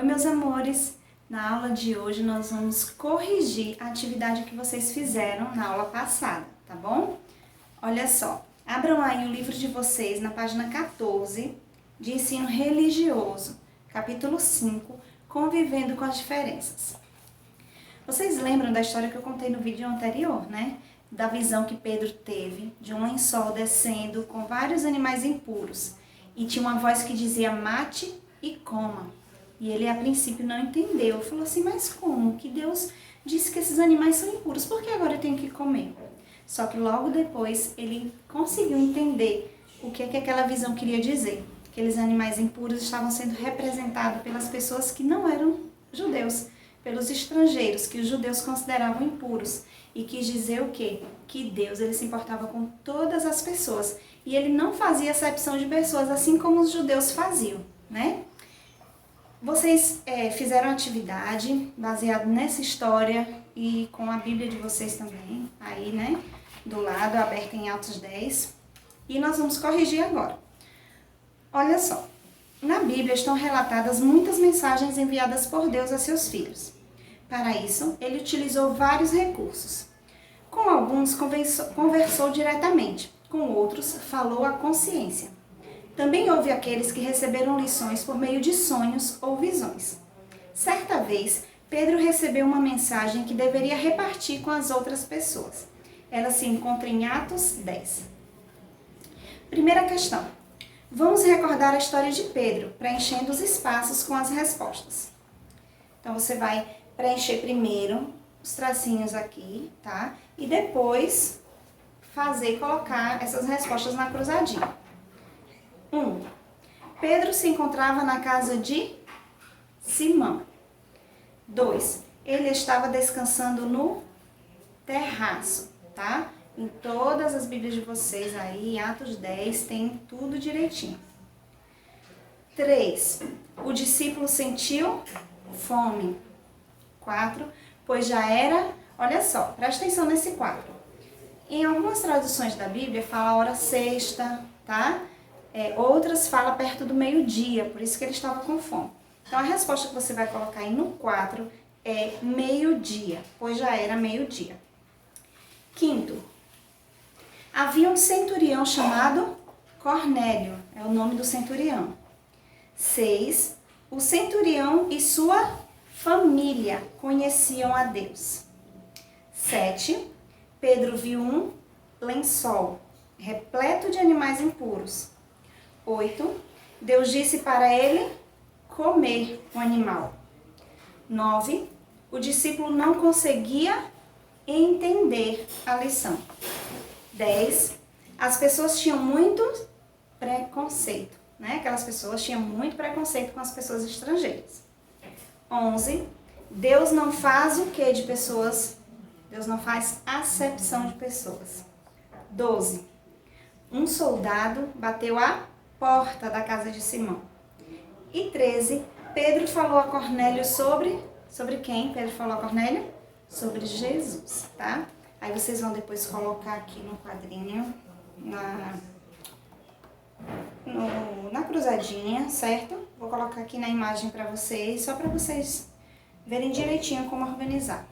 Oi, meus amores! Na aula de hoje nós vamos corrigir a atividade que vocês fizeram na aula passada, tá bom? Olha só, abram aí o livro de vocês na página 14 de Ensino Religioso, capítulo 5, Convivendo com as Diferenças. Vocês lembram da história que eu contei no vídeo anterior, né? Da visão que Pedro teve de um lençol descendo com vários animais impuros e tinha uma voz que dizia mate e coma. E ele a princípio não entendeu, falou assim, mas como? Que Deus disse que esses animais são impuros, por que agora eu tenho que comer? Só que logo depois ele conseguiu entender o que aquela visão queria dizer. Aqueles animais impuros estavam sendo representados pelas pessoas que não eram judeus, pelos estrangeiros, que os judeus consideravam impuros. E quis dizer o quê? Que Deus ele se importava com todas as pessoas. E ele não fazia acepção de pessoas, assim como os judeus faziam, né? Vocês fizeram atividade baseado nessa história e com a Bíblia de vocês também, aí, né, do lado, aberta em Atos 10. E nós vamos corrigir agora. Olha só, na Bíblia estão relatadas muitas mensagens enviadas por Deus a seus filhos. Para isso, ele utilizou vários recursos. Com alguns conversou diretamente, com outros falou à consciência. Também houve aqueles que receberam lições por meio de sonhos ou visões. Certa vez, Pedro recebeu uma mensagem que deveria repartir com as outras pessoas. Ela se encontra em Atos 10. Primeira questão. Vamos recordar a história de Pedro, preenchendo os espaços com as respostas. Então, você vai preencher primeiro os tracinhos aqui, tá? E depois colocar essas respostas na cruzadinha. 1. Pedro se encontrava na casa de Simão. 2. Ele estava descansando no terraço, tá? Em todas as Bíblias de vocês aí, em Atos 10, tem tudo direitinho. 3. O discípulo sentiu fome. 4. Pois já era, olha só, presta atenção nesse 4. Em algumas traduções da Bíblia fala a hora sexta, tá? Outras falam perto do meio-dia, por isso que ele estava com fome. Então, a resposta que você vai colocar aí no 4 é meio-dia, pois já era meio-dia. 5. Havia um centurião chamado Cornélio, é o nome do centurião. 6. O centurião e sua família conheciam a Deus. 7. Pedro viu um lençol repleto de animais impuros. 8. Deus disse para ele comer o animal. 9. O discípulo não conseguia entender a lição. 10. As pessoas tinham muito preconceito, né? Aquelas pessoas tinham muito preconceito com as pessoas estrangeiras. 11. Deus não faz o que de pessoas? Deus não faz acepção de pessoas. 12. Um soldado bateu a porta da casa de Simão. E 13, Pedro falou a Cornélio sobre quem Pedro falou a Cornélio? Sobre Jesus, tá? Aí vocês vão depois colocar aqui no quadrinho, na cruzadinha, certo? Vou colocar aqui na imagem para vocês, só para vocês verem direitinho como organizar.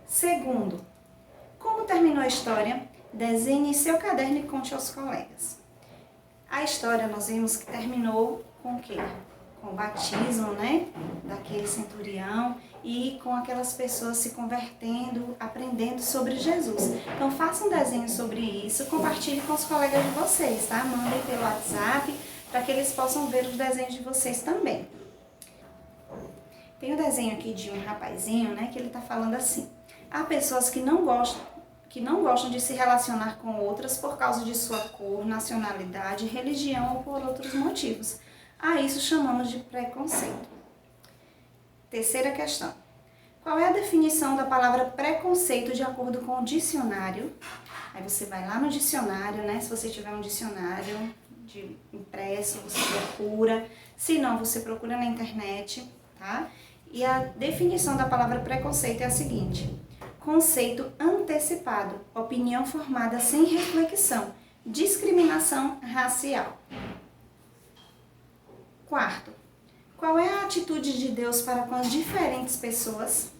Segundo, como terminou a história? Desenhe seu caderno e conte aos colegas. A história nós vimos que terminou com o quê? Com o batismo, né? Daquele centurião e com aquelas pessoas se convertendo, aprendendo sobre Jesus. Então faça um desenho sobre isso, compartilhe com os colegas de vocês, tá? Mandem pelo WhatsApp para que eles possam ver os desenhos de vocês também. Tem um desenho aqui de um rapazinho, né? Que ele tá falando assim. Há pessoas que não gostam de se relacionar com outras por causa de sua cor, nacionalidade, religião ou por outros motivos. A isso chamamos de preconceito. Terceira questão. Qual é a definição da palavra preconceito de acordo com o dicionário? Aí você vai lá no dicionário, né? Se você tiver um dicionário de impresso, você procura. Se não, você procura na internet, tá? E a definição da palavra preconceito é a seguinte: conceito antecipado, opinião formada sem reflexão, discriminação racial. Quarto, qual é a atitude de Deus para com as diferentes pessoas?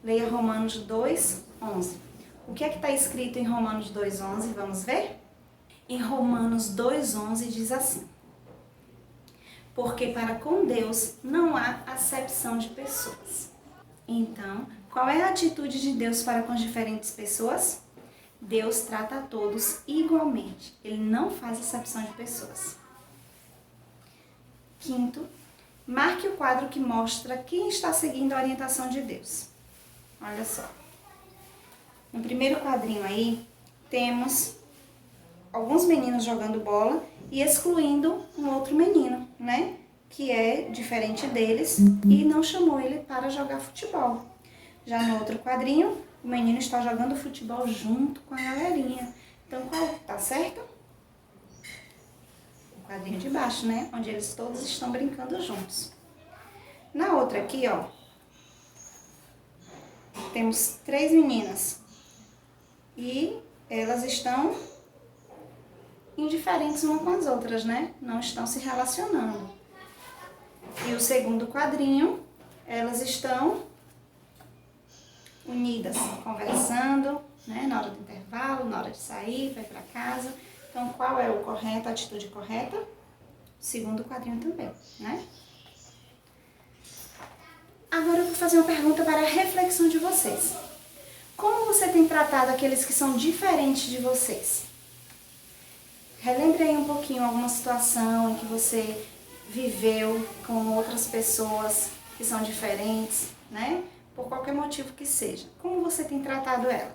Leia Romanos 2:11. O que é que está escrito em Romanos 2:11? Vamos ver? Em Romanos 2:11 diz assim: porque para com Deus não há acepção de pessoas. Então, qual é a atitude de Deus para com as diferentes pessoas? Deus trata a todos igualmente. Ele não faz acepção de pessoas. Quinto, marque o quadro que mostra quem está seguindo a orientação de Deus. Olha só. No primeiro quadrinho aí, temos alguns meninos jogando bola e excluindo um outro menino, né? Que é diferente deles e não chamou ele para jogar futebol. Já no outro quadrinho, o menino está jogando futebol junto com a galerinha. Então, qual tá certo? O quadrinho de baixo, né? Onde eles todos estão brincando juntos. Na outra aqui, ó, temos 3 meninas e elas estão indiferentes umas com as outras, né? Não estão se relacionando. E o segundo quadrinho, elas estão unidas, conversando, né? Na hora do intervalo, na hora de sair, vai para casa. Então, qual é o correto, a atitude correta? O segundo quadrinho também, né? Agora eu vou fazer uma pergunta para a reflexão de vocês. Como você tem tratado aqueles que são diferentes de vocês? Relembre aí um pouquinho alguma situação em que você viveu com outras pessoas que são diferentes, né? Por qualquer motivo que seja. Como você tem tratado ela?